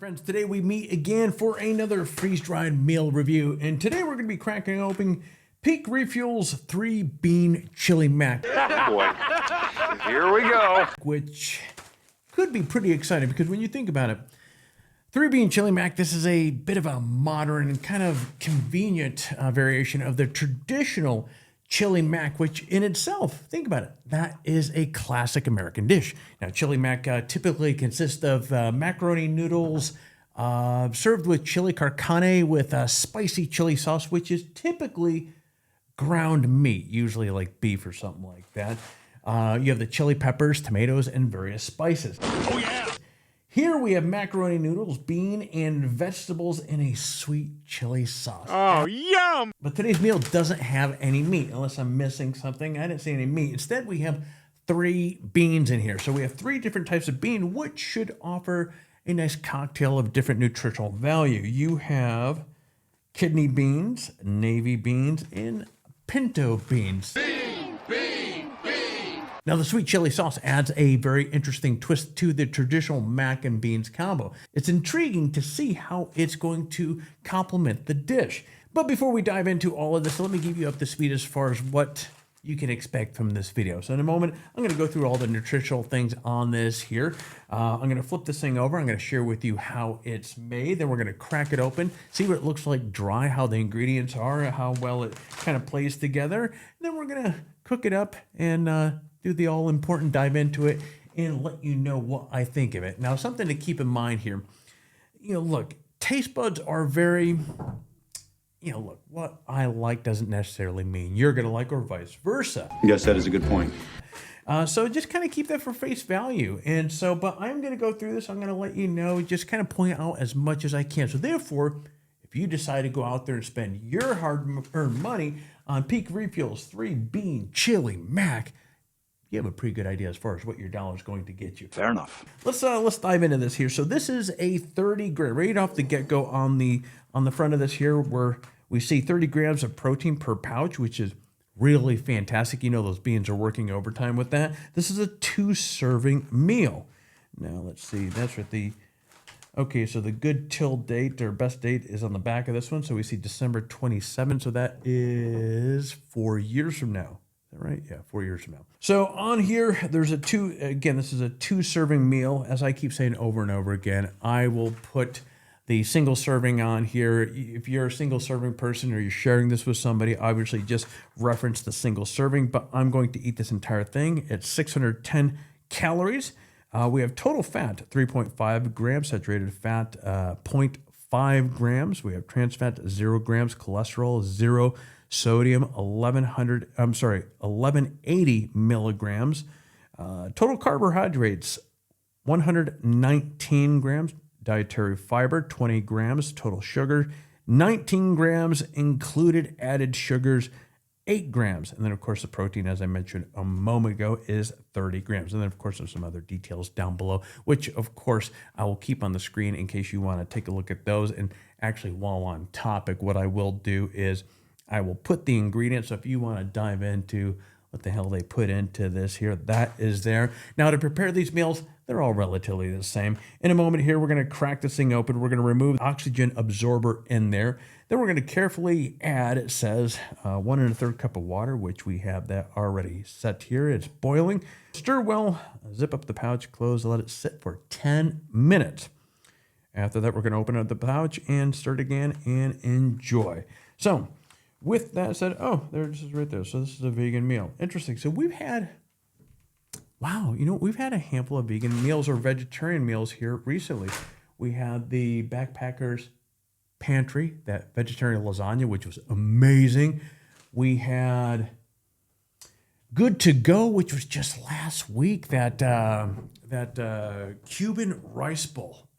Friends, today we meet again for another freeze-dried meal review, and today we're going to be cracking open Peak Refuel's 3-bean chili mac. Boy, here we go. Which could be pretty exciting because when you think about it, 3-bean chili mac, this is a bit of a modern and kind of convenient variation of the traditional chili mac, which in itself, think about it, that is a classic American dish. Now, chili mac typically consists of macaroni noodles served with chili carcane with a spicy chili sauce, which is typically ground meat, usually like beef or something like that. You have the chili peppers, tomatoes, and various spices. Oh, yeah! Here we have macaroni noodles, bean, and vegetables in a sweet chili sauce. Oh, yum! But today's meal doesn't have any meat, unless I'm missing something. I didn't see any meat. Instead, we have 3 beans in here. So we have 3 different types of bean, which should offer a nice cocktail of different nutritional value. You have kidney beans, navy beans, and pinto beans. Now, the sweet chili sauce adds a very interesting twist to the traditional mac and beans combo. It's intriguing to see how it's going to complement the dish. But before we dive into all of this, let me give you up to speed as far as what you can expect from this video. So in a moment, I'm going to go through all the nutritional things on this here. I'm going to flip this thing over. I'm going to share with you how it's made. Then we're going to crack it open, see what it looks like dry, how the ingredients are, how well it kind of plays together. And then we're going to cook it up and do the all-important dive into it and let you know what I think of it. Now, something to keep in mind here, look, taste buds are very, look, what I like doesn't necessarily mean you're going to like or vice versa. Yes, that is a good point. So just kind of keep that for face value. And so, but I'm going to go through this. I'm going to let you know, just kind of point out as much as I can. So therefore, if you decide to go out there and spend your hard-earned money on Peak Refuel's 3-bean chili mac, you have a pretty good idea as far as what your dollar is going to get you. Fair enough. Let's dive into this here. So this is a 30 gram, right off the get-go on the front of this here, where we see 30 grams of protein per pouch, which is really fantastic. You know those beans are working overtime with that. This is a 2-serving meal. Now let's see, that's what okay, so the good till date or best date is on the back of this one. So we see December 27. So that is 4 years from now. Right? Yeah, 4 years from now. So on here, there's this is a 2-serving meal. As I keep saying over and over again, I will put the single serving on here. If you're a single serving person or you're sharing this with somebody, obviously just reference the single serving, but I'm going to eat this entire thing. It's 610 calories. We have total fat, 3.5 grams, saturated fat, 0.5 grams. We have trans fat, 0 grams, cholesterol, 0, sodium, 1180 milligrams. Total carbohydrates, 119 grams. Dietary fiber, 20 grams. Total sugar, 19 grams. Included added sugars, 8 grams. And then, of course, the protein, as I mentioned a moment ago, is 30 grams. And then, of course, there's some other details down below, which, of course, I will keep on the screen in case you want to take a look at those. And actually, while on topic, what I will do is I will put the ingredients. So if you want to dive into what the hell they put into this here, that is there. Now, to prepare these meals, they're all relatively the same. In a moment here, we're going to crack this thing open. We're going to remove the oxygen absorber in there. Then we're going to carefully add, it says, 1 1/3 cup of water, which we have that already set here. It's boiling. Stir well, zip up the pouch, close, let it sit for 10 minutes. After that, we're going to open up the pouch and stir it again and enjoy. So, with that said, oh, there it is right there. So this is a vegan meal. Interesting. So we've had, we've had a handful of vegan meals or vegetarian meals here recently. We had the Backpackers Pantry, that vegetarian lasagna, which was amazing. We had Good to Go, which was just last week, that Cuban rice bowl.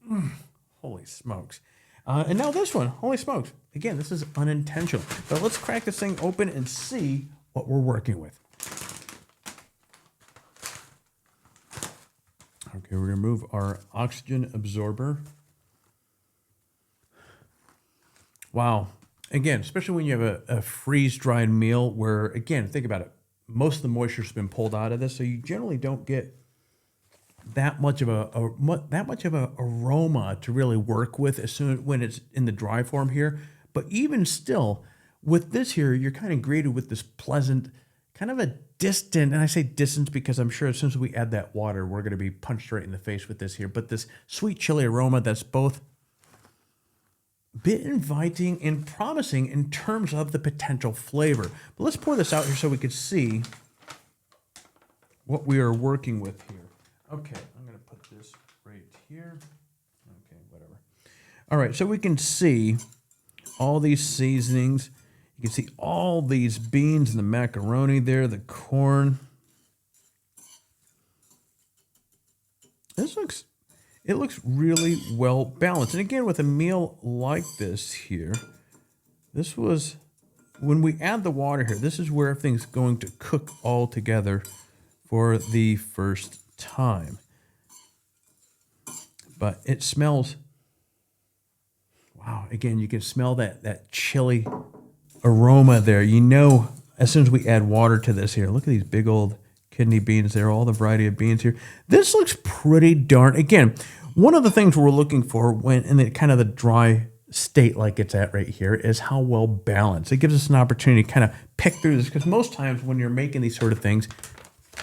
Holy smokes. And now this one, holy smokes. Again, this is unintentional. But let's crack this thing open and see what we're working with. Okay, we're going to remove our oxygen absorber. Wow. Again, especially when you have a freeze-dried meal where, again, think about it. Most of the moisture has been pulled out of this, so you generally don't get that much of a aroma to really work with as soon when it's in the dry form here. But even still, with this here, you're kind of greeted with this pleasant, kind of a distant, and I say distance because I'm sure as soon as we add that water, we're going to be punched right in the face with this here. But this sweet chili aroma that's both a bit inviting and promising in terms of the potential flavor. But let's pour this out here so we could see what we are working with here. Okay, I'm going to put this right here. Okay, whatever. All right, so we can see all these seasonings. You can see all these beans and the macaroni there, the corn. It looks really well balanced. And again, with a meal like this here, this was, when we add the water here, this is where everything's going to cook all together for the first time. But it smells, wow, again, you can smell that chili aroma there. You know, as soon as we add water to this here, look at these big old kidney beans there, all the variety of beans here. This looks pretty darn, again, one of the things we're looking for when in the kind of the dry state like it's at right here is how well balanced. It gives us an opportunity to kind of pick through this, because most times when you're making these sort of things,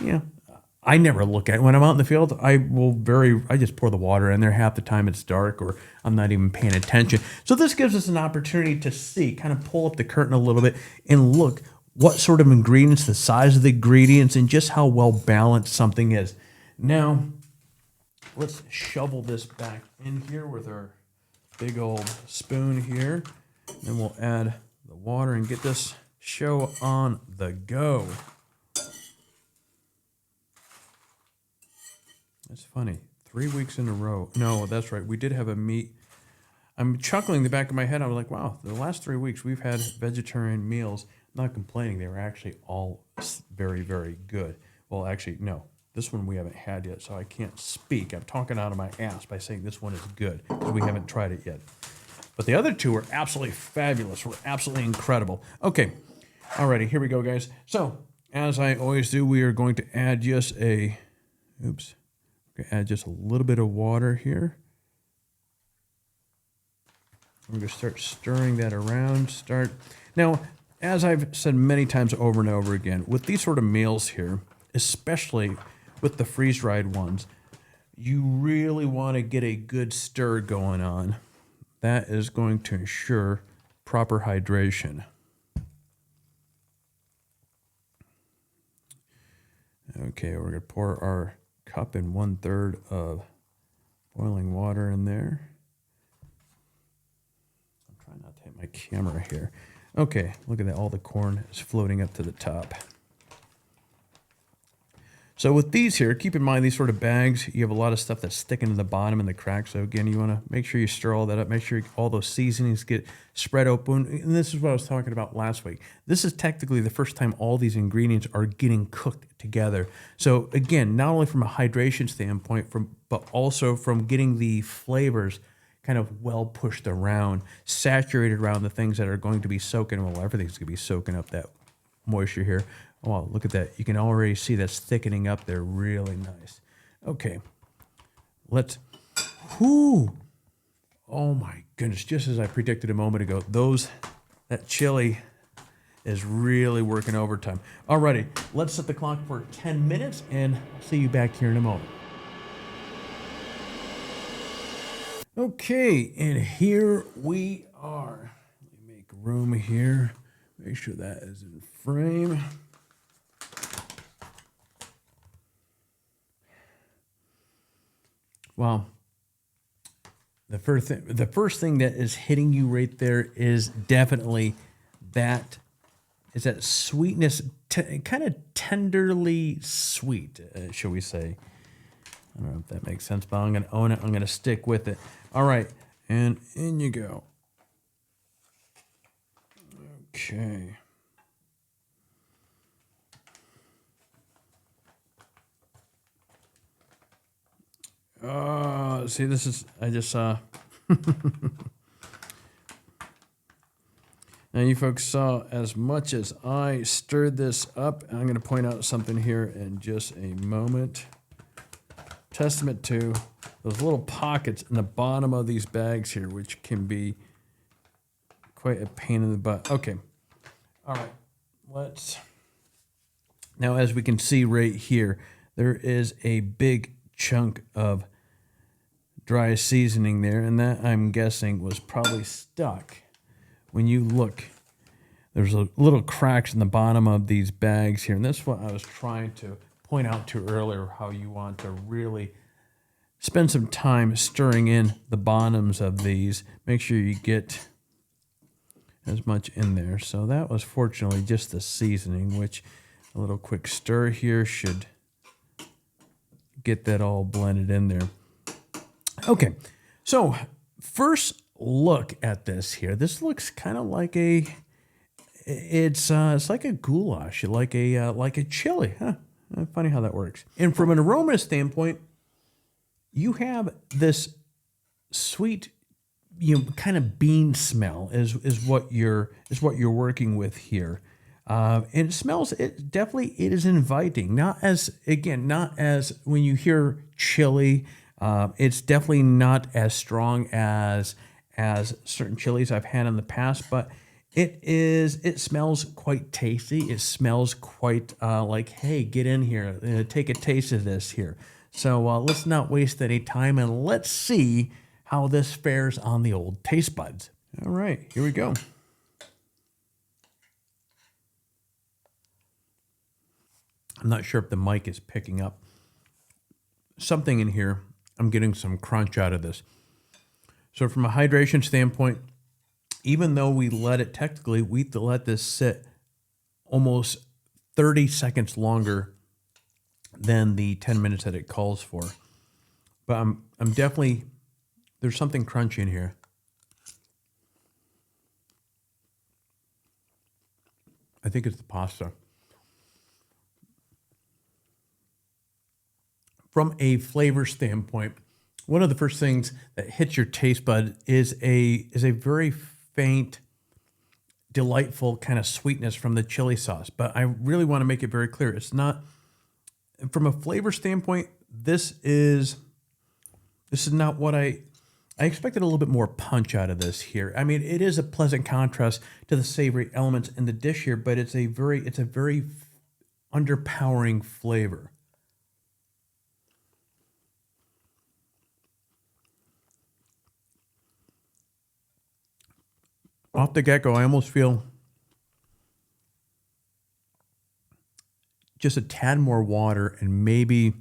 you know, I never look at it. When I'm out in the field, I just pour the water in there. Half the time it's dark or I'm not even paying attention. So this gives us an opportunity to see, kind of pull up the curtain a little bit and look what sort of ingredients, the size of the ingredients, and just how well balanced something is. Now, let's shovel this back in here with our big old spoon here. Then we'll add the water and get this show on the go. That's funny. 3 weeks in a row. No, that's right. We did have a meat. I'm chuckling in the back of my head. I was like, wow, the last 3 weeks we've had vegetarian meals. I'm not complaining. They were actually all very, very good. Well, actually, no. This one we haven't had yet, so I can't speak. I'm talking out of my ass by saying this one is good because we haven't tried it yet. But the other two are absolutely fabulous. Were absolutely incredible. Okay. Alrighty, here we go, guys. So, as I always do, we are going to add just a little bit of water here. We're going to start stirring that around. Now, as I've said many times over and over again, with these sort of meals here, especially with the freeze-dried ones, you really want to get a good stir going on. That is going to ensure proper hydration. Okay, we're going to pour our cup and 1/3 of boiling water in there. I'm trying not to hit my camera here. Okay, look at that. All the corn is floating up to the top. So with these here, keep in mind these sort of bags, you have a lot of stuff that's sticking to the bottom and the cracks. So again, you want to make sure you stir all that up. Make sure all those seasonings get spread open. And this is what I was talking about last week. This is technically the first time all these ingredients are getting cooked together. So again, not only from a hydration standpoint, but also from getting the flavors kind of well pushed around, saturated around the things that are going to be soaking. Well, everything's going to be soaking up that moisture here. Oh, wow, look at that. You can already see that's thickening up there. Really nice. Okay. Oh my goodness. Just as I predicted a moment ago, that chili is really working overtime. Alrighty, let's set the clock for 10 minutes and I'll see you back here in a moment. Okay, and here we are. Let me make room here. Make sure that is in frame. Well, the first thing that is hitting you right there is definitely that sweetness, kind of tenderly sweet, shall we say. I don't know if that makes sense, but I'm going to own it. I'm going to stick with it. All right, and in you go. Okay. See, this is, I just saw. Now, you folks saw as much as I stirred this up. I'm going to point out something here in just a moment. testament to those little pockets in the bottom of these bags here, which can be quite a pain in the butt. Okay. All right. Now, as we can see right here, there is a big chunk of dry seasoning there, and that, I'm guessing, was probably stuck. When you look, there's a little cracks in the bottom of these bags here, and that's what I was trying to point out to earlier, how you want to really spend some time stirring in the bottoms of these. Make sure you get as much in there. So that was fortunately just the seasoning, which a little quick stir here should get that all blended in there. Okay, so first look at this here. This looks kind of like it's like a goulash, like a chili, huh? Funny how that works. And from an aroma standpoint, you have this sweet, kind of bean smell is what you're working with here. And it smells, it is inviting. Not as when you hear chili, it's definitely not as strong as certain chilies I've had in the past, but it smells quite tasty. It smells quite like, hey, get in here, take a taste of this here. So let's not waste any time, and let's see how this fares on the old taste buds. All right, here we go. I'm not sure if the mic is picking up. Something in here, I'm getting some crunch out of this. So from a hydration standpoint, even though we let this sit almost 30 seconds longer than the 10 minutes that it calls for. But I'm definitely, there's something crunchy in here. I think it's the pasta. From a flavor standpoint, one of the first things that hits your taste bud is a very faint, delightful kind of sweetness from the chili sauce. But I really want to make it very clear. It's not, from a flavor standpoint, this is not what I expected. A little bit more punch out of this here. I mean, it is a pleasant contrast to the savory elements in the dish here, but it's a very underpowering flavor. Off the get-go, I almost feel just a tad more water and maybe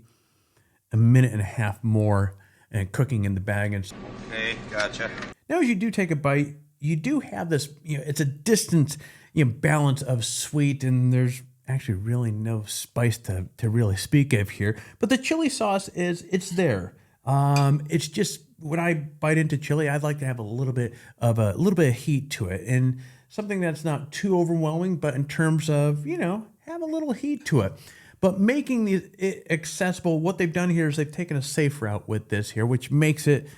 a minute and a half more and cooking in the bag. And Okay, gotcha. now, as you do take a bite, you do have this, it's a distant, balance of sweet, and there's actually really no spice to really speak of here. But the chili sauce it's there. It's just, when I bite into chili, I'd like to have a little bit of heat to it, and something that's not too overwhelming, but in terms of, have a little heat to it. But making these accessible, what they've done here is they've taken a safe route with this here, which makes it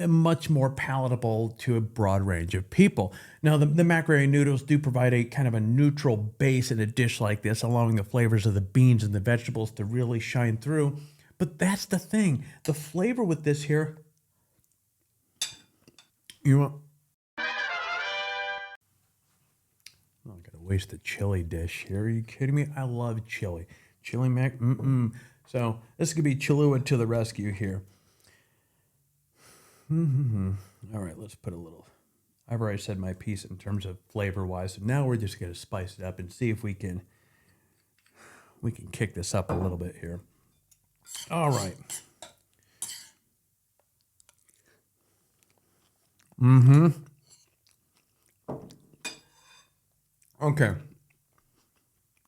much more palatable to a broad range of people. Now, the macaroni noodles do provide a kind of a neutral base in a dish like this, allowing the flavors of the beans and the vegetables to really shine through. But that's the thing. The flavor with this here, I'm not going to waste the chili dish here. Are you kidding me? I love chili. Chili mac, So this could be Cholula to the rescue here. All right, let's put a little. I've already said my piece in terms of flavor-wise. So now we're just going to spice it up and see if we can kick this up a little bit here. All right. Okay.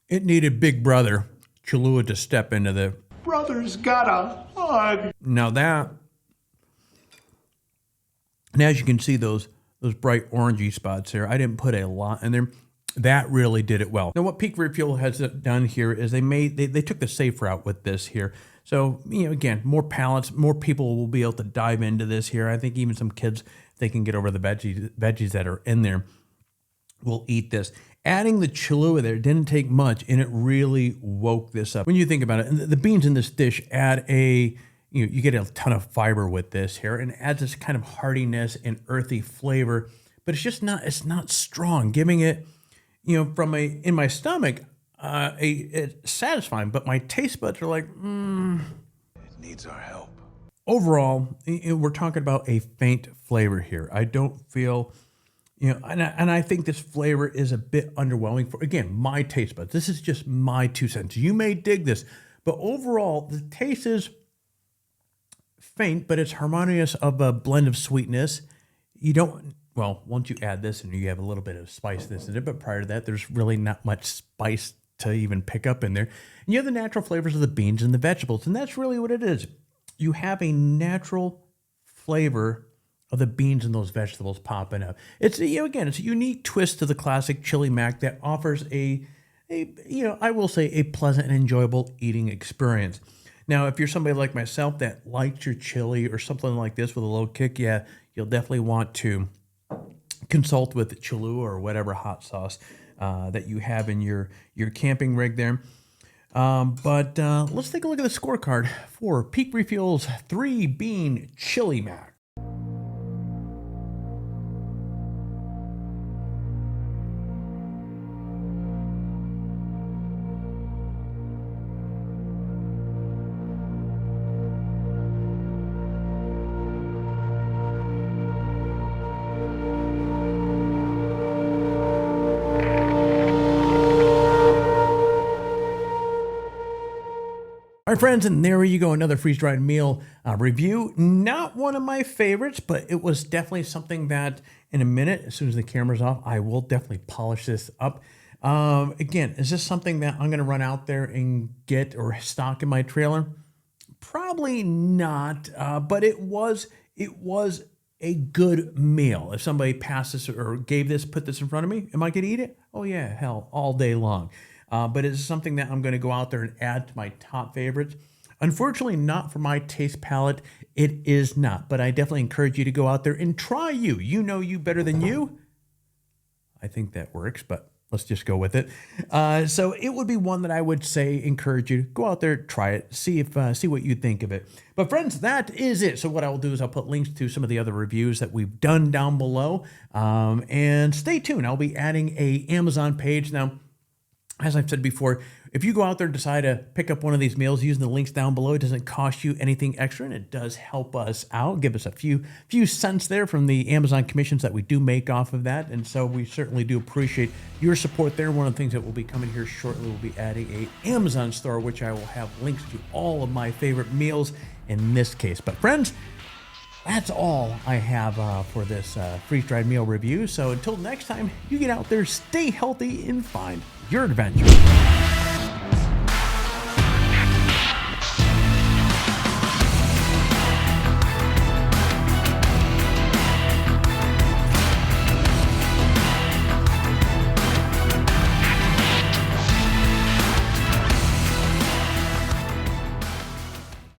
It needed Big Brother Cholula to step into the Brother's got a hug. now that. And as you can see, those bright orangey spots there, I didn't put a lot in there. That really did it well. Now, what Peak Refuel has done here is they took the safe route with this here. So, again, more palates, more people will be able to dive into this here. I think even some kids, they can get over the veggies that are in there, will eat this. Adding the Cholula there didn't take much, and it really woke this up. When you think about it, and the beans in this dish add a you get a ton of fiber with this here, and it adds this kind of heartiness and earthy flavor, but it's not strong, giving it, from in my stomach, it's satisfying, but my taste buds are like, It needs our help. overall, we're talking about a faint flavor here. I don't feel, and I think this flavor is a bit underwhelming for, again, my taste buds. This is just my 2 cents. You may dig this, but overall, the taste is faint, but it's harmonious of a blend of sweetness. Once you add this and you have a little bit of spiciness in it, but prior to that, there's really not much spice to even pick up in there. And you have the natural flavors of the beans and the vegetables, and that's really what it is. You have a natural flavor of the beans and those vegetables popping up. It's, again, it's a unique twist to the classic chili mac that offers I will say, a pleasant and enjoyable eating experience. Now, if you're somebody like myself that likes your chili or something like this with a little kick, yeah, you'll definitely want to consult with Cholula or whatever hot sauce that you have in your camping rig there. But let's take a look at the scorecard for Peak Refuel's 3-bean chili mac. All right, friends, and there you go, another freeze-dried meal review. Not one of my favorites, but it was definitely something that in a minute, as soon as the camera's off, I will definitely polish this up. Again, is this something that I'm going to run out there and get or stock in my trailer? Probably not, but it was a good meal. If somebody passed this or put this in front of me, am I going to eat it? Oh yeah, hell, all day long. But it's something that I'm going to go out there and add to my top favorites. Unfortunately, not for my taste palette. It is not, but I definitely encourage you to go out there and try you. You know you better than you. I think that works, but let's just go with it. So it would be one that I would say encourage you to go out there, try it, see what you think of it. But friends, that is it. So what I will do is I'll put links to some of the other reviews that we've done down below. And stay tuned. I'll be adding a Amazon page now. As I've said before, if you go out there and decide to pick up one of these meals using the links down below, it doesn't cost you anything extra, and it does help us out, give us a few cents there from the Amazon commissions that we do make off of that. And so we certainly do appreciate your support there. One of the things that will be coming here shortly, we'll be adding a Amazon store, which I will have links to all of my favorite meals in this case. But friends, that's all I have for this freeze-dried meal review. So until next time, you get out there, stay healthy, and find your adventure.